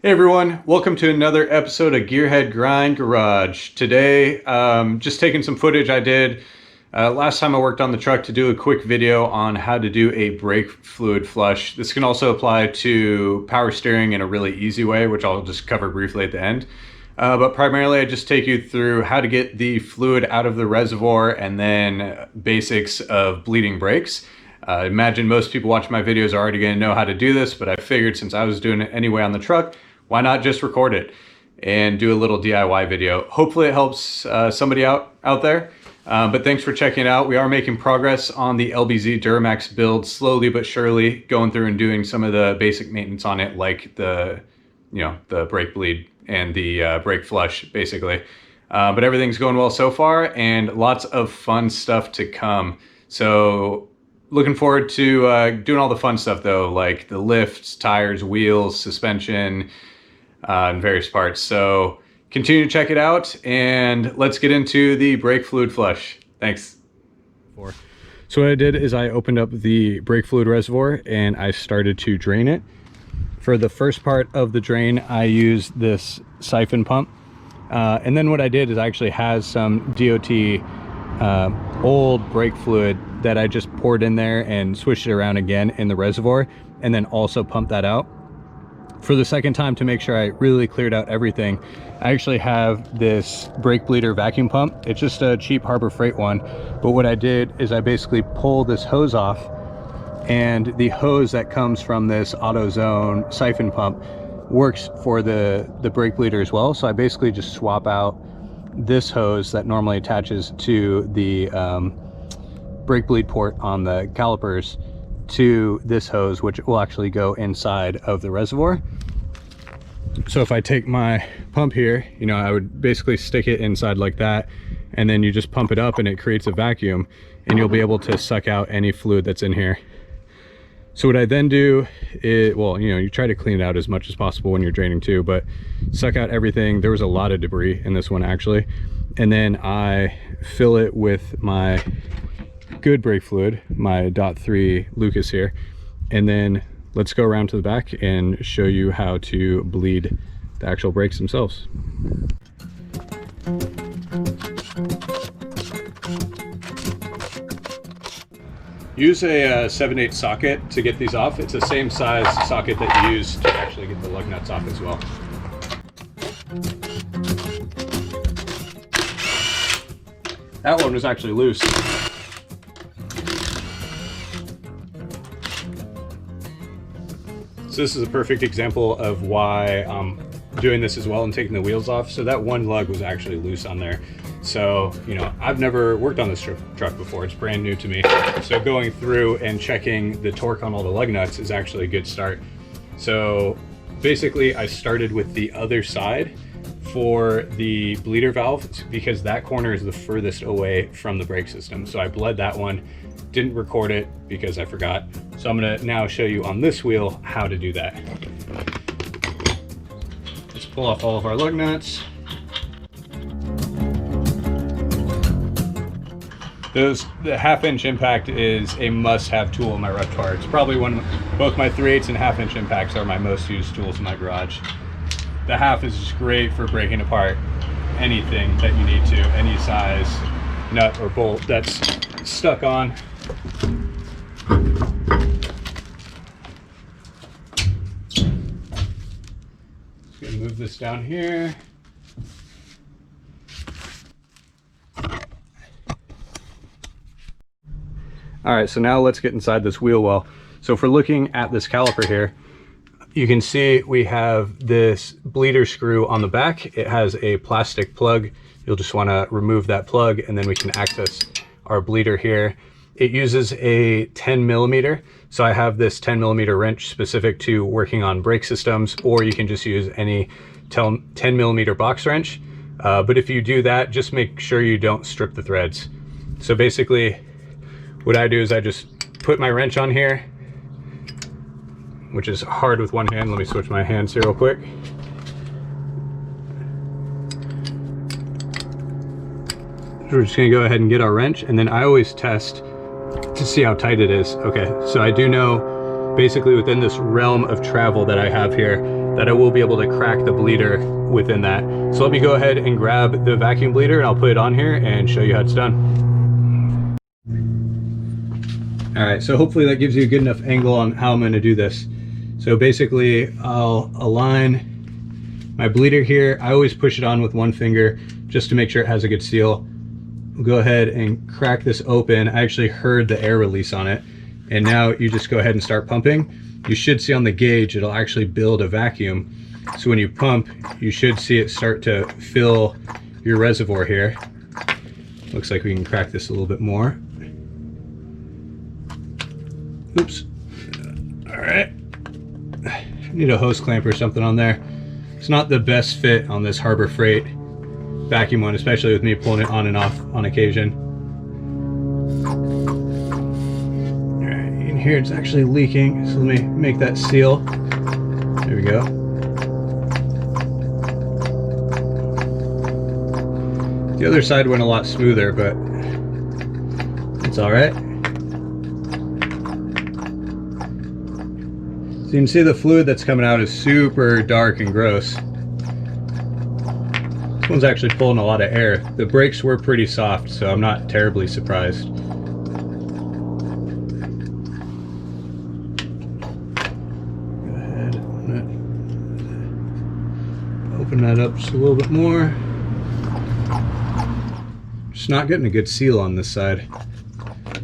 Hey everyone, welcome to another episode of Gearhead Grind Garage. Today, just taking some footage I did last time I worked on the truck to do a quick video on how to do a brake fluid flush. This can also apply to power steering in a really easy way, which I'll just cover briefly at the end. But primarily I just take you through how to get the fluid out of the reservoir and then basics of bleeding brakes. I imagine most people watching my videos are already going to know how to do this, but I figured since I was doing it anyway on the truck, why not just record it and do a little DIY video? Hopefully it helps somebody out there. But thanks for checking it out. We are making progress on the LBZ Duramax build, slowly but surely, going through and doing some of the basic maintenance on it, like the brake bleed and the brake flush, basically. But everything's going well so far, and lots of fun stuff to come. So looking forward to doing all the fun stuff though, like the lifts, tires, wheels, suspension, and various parts. So continue to check it out, and let's get into the brake fluid flush. Thanks. So what I did is I opened up the brake fluid reservoir and I started to drain it. For the first part of the drain, I used this siphon pump. And then what I did is I actually has some DOT old brake fluid that I just poured in there and switched it around again in the reservoir, and then also pumped that out. For the second time, to make sure I really cleared out everything, I actually have this brake bleeder vacuum pump. It's just a cheap Harbor Freight one, but what I did is I basically pull this hose off, and the hose that comes from this AutoZone siphon pump works for the brake bleeder as well. So I basically just swap out this hose that normally attaches to the brake bleed port on the calipers to this hose, which will actually go inside of the reservoir. So if I take my pump here, I would basically stick it inside like that, and then you just pump it up and it creates a vacuum, and you'll be able to suck out any fluid that's in here. So what I then do is, you try to clean it out as much as possible when you're draining too, but suck out everything. There was a lot of debris in this one actually. And then I fill it with my good brake fluid, my .3 Lucas here, and then let's go around to the back and show you how to bleed the actual brakes themselves. Use a 7/8 socket to get these off. It's the same size socket that you use to actually get the lug nuts off as well. That one was actually loose. So this is a perfect example of why I'm doing this as well and taking the wheels off. So that one lug was actually loose on there. So, I've never worked on this truck before. It's brand new to me. So going through and checking the torque on all the lug nuts is actually a good start. So basically I started with the other side for the bleeder valve because that corner is the furthest away from the brake system. So I bled that one, didn't record it because I forgot. So I'm gonna now show you on this wheel how to do that. Let's pull off all of our lug nuts. The 1/2-inch impact is a must-have tool in my repertoire. It's probably both my 3/8 and 1/2-inch impacts are my most used tools in my garage. The 1/2 is just great for breaking apart anything that you need to, any size nut or bolt that's stuck on. Just gonna move this down here. All right, so now let's get inside this wheel well. So if we're looking at this caliper here, you can see we have this bleeder screw on the back. It has a plastic plug. You'll just want to remove that plug, and then we can access our bleeder here. It uses a 10mm. So I have this 10mm wrench specific to working on brake systems, or you can just use any 10mm box wrench. But if you do that, just make sure you don't strip the threads. So basically what I do is I just put my wrench on here, which is hard with one hand. Let me switch my hands here real quick. So we're just gonna go ahead and get our wrench, and then I always test to see how tight it is. Okay, so I do know basically within this realm of travel that I have here, that I will be able to crack the bleeder within that. So let me go ahead and grab the vacuum bleeder and I'll put it on here and show you how it's done. All right, so hopefully that gives you a good enough angle on how I'm going to do this. So basically I'll align my bleeder here. I always push it on with one finger just to make sure it has a good seal. We'll go ahead and crack this open. I actually heard the air release on it. And now you just go ahead and start pumping. You should see on the gauge, it'll actually build a vacuum. So when you pump, you should see it start to fill your reservoir here. Looks like we can crack this a little bit more. Oops. All right. Need a hose clamp or something on there. It's not the best fit on this Harbor Freight vacuum one, especially with me pulling it on and off on occasion. All right, in here it's actually leaking, so let me make that seal. There we go. The other side went a lot smoother, but it's all right. So you can see the fluid that's coming out is super dark and gross. This one's actually pulling a lot of air. The brakes were pretty soft, so I'm not terribly surprised. Go ahead, open that up just a little bit more. Just not getting a good seal on this side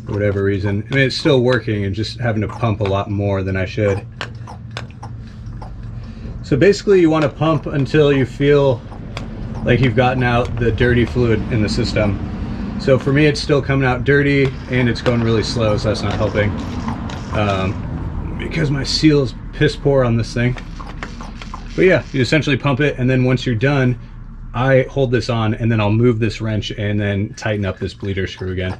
for whatever reason. I mean, it's still working and just having to pump a lot more than I should. So basically you want to pump until you feel like you've gotten out the dirty fluid in the system. So for me, it's still coming out dirty and it's going really slow, so that's not helping. Because my seal is piss poor on this thing. But yeah, you essentially pump it, and then once you're done, I hold this on and then I'll move this wrench and then tighten up this bleeder screw again.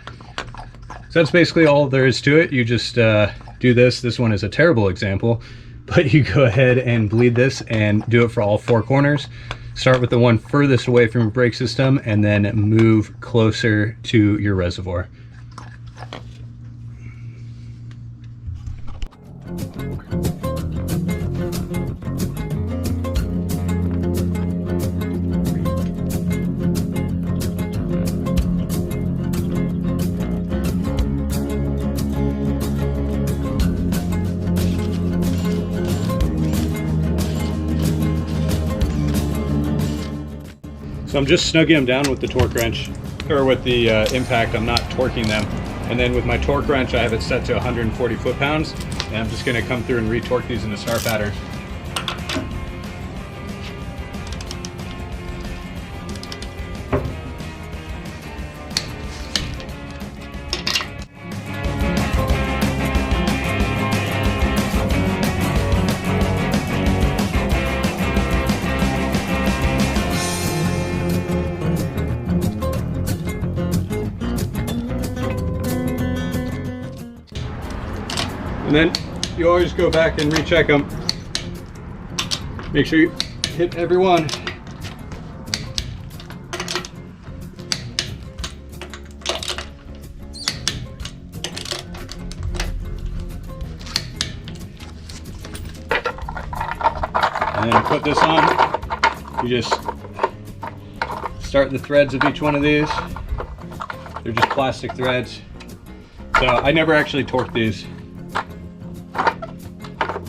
So that's basically all there is to it. You just do this. This one is a terrible example, but you go ahead and bleed this and do it for all four corners. Start with the one furthest away from your brake system and then move closer to your reservoir. So I'm just snugging them down with the torque wrench, or with the impact. I'm not torquing them. And then with my torque wrench, I have it set to 140 foot-pounds, and I'm just gonna come through and re-torque these in a star pattern. And then you always go back and recheck them. Make sure you hit every one. And then put this on. You just start the threads of each one of these. They're just plastic threads. So I never actually torqued these.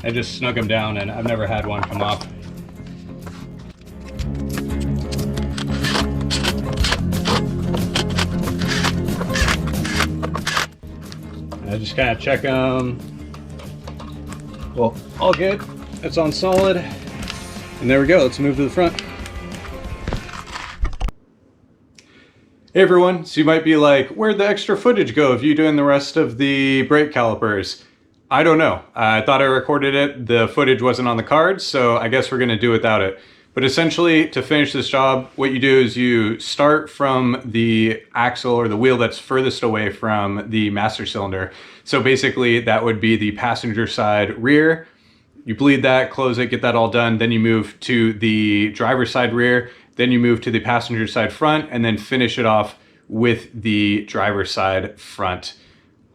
I just snug them down, and I've never had one come off. I just kind of check them. Well, all good. It's on solid. And there we go. Let's move to the front. Hey everyone. So you might be like, where'd the extra footage go of you doing the rest of the brake calipers? I don't know. I thought I recorded it. The footage wasn't on the card, so I guess we're gonna do without it. But essentially, to finish this job, what you do is you start from the axle or the wheel that's furthest away from the master cylinder. So basically, that would be the passenger side rear. You bleed that, close it, get that all done. Then you move to the driver's side rear. Then you move to the passenger side front, and then finish it off with the driver's side front.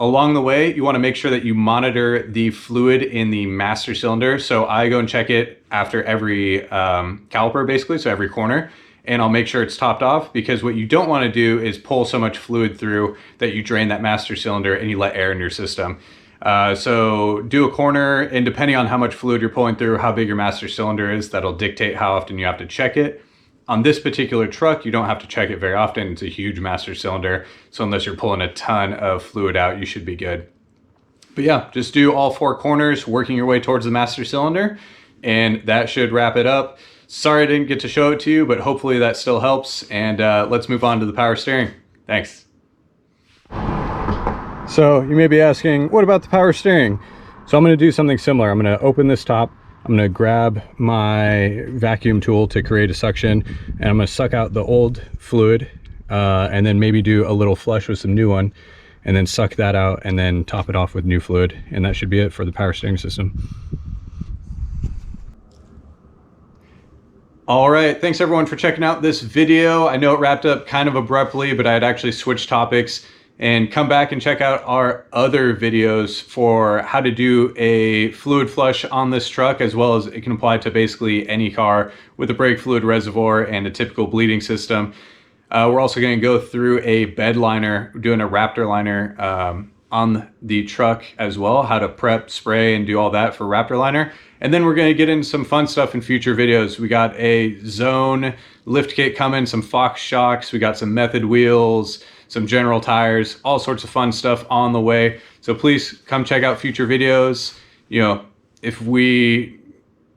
Along the way, you want to make sure that you monitor the fluid in the master cylinder. So I go and check it after every caliper, basically, so every corner, and I'll make sure it's topped off, because what you don't want to do is pull so much fluid through that you drain that master cylinder and you let air in your system. So do a corner, and depending on how much fluid you're pulling through, how big your master cylinder is, that'll dictate how often you have to check it. On this particular truck, you don't have to check it very often. It's a huge master cylinder, so unless you're pulling a ton of fluid out, you should be good. But yeah, just do all 4 corners, working your way towards the master cylinder, and that should wrap it up. Sorry I didn't get to show it to you, but hopefully that still helps, and let's move on to the power steering. Thanks. So you may be asking, what about the power steering? So I'm going to do something similar. I'm going to open this top. I'm going to grab my vacuum tool to create a suction, and I'm going to suck out the old fluid, and then maybe do a little flush with some new one, and then suck that out and then top it off with new fluid. And that should be it for the power steering system. All right, thanks everyone for checking out this video. I know it wrapped up kind of abruptly, but I had actually switched topics. And come back and check out our other videos for how to do a fluid flush on this truck, as well as it can apply to basically any car with a brake fluid reservoir and a typical bleeding system. We're also going to go through a bed liner, doing a Raptor liner on the truck as well, how to prep, spray, and do all that for Raptor liner. And then we're going to get into some fun stuff in future videos. We got a Zone lift kit coming, some Fox shocks, we got some Method wheels, some General tires, all sorts of fun stuff on the way. So please come check out future videos. You know,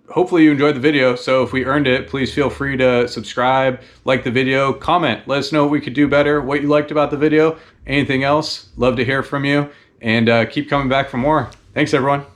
hopefully you enjoyed the video. So if we earned it, please feel free to subscribe, like the video, comment, let us know what we could do better, what you liked about the video, anything else. Love to hear from you, and keep coming back for more. Thanks everyone.